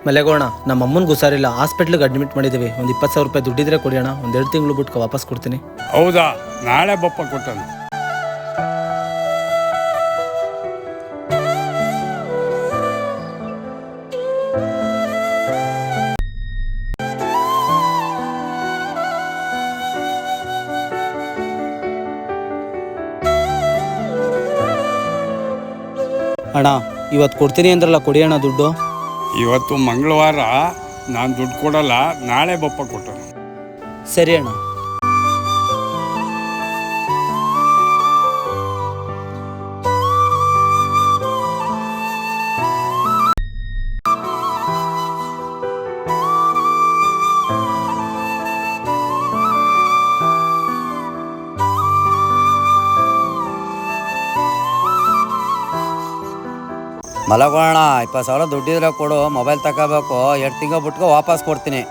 ಮಲೆಗೋಣ ನಮ್ಮ ಅಮ್ಮನಿಗೆ ಹುಷಾರಿಲ್ಲ, ಹಾಸ್ಪಿಟ್ಲಿಗೆ ಅಡ್ಮಿಟ್ ಮಾಡಿದ್ದೀವಿ. ಒಂದು 20,000 ರೂಪಾಯಿ ದುಡ್ಡಿದ್ರೆ ಕೊಡಿ ಅಣ್ಣ, ಒಂದು 2 ತಿಂಗಳು ಬಿಟ್ಟು ವಾಪಸ್ ಕೊಡ್ತೀನಿ. ಹೌದಾ, ನಾಳೆ ಬಪ್ಪ ಕೊಟ್ಟನು. ಅಣ್ಣ ಇವತ್ತು ಕೊಡ್ತೀನಿ ಅಂದ್ರಲ್ಲ, ಕೊಡಿ ಅಣ್ಣ ದುಡ್ಡು. ಇವತ್ತು ಮಂಗಳವಾರ, ನಾನು ದುಡ್ಡು ಕೊಡಲ್ಲ, ನಾಳೆ ಬಪ್ಪ ಕೊಟ್ಟನು. ಸರಿ ಅಣ್ಣ. ಮಲಗೋಣ, 20,000 ದುಡ್ಡಿದ್ರೆ ಕೊಡು, ಮೊಬೈಲ್ ತಗೋಬೇಕು, 2 ತಿಂಗಳು ಬಿಟ್ಕೊ ವಾಪಸ್ ಕೊಡ್ತೀನಿ.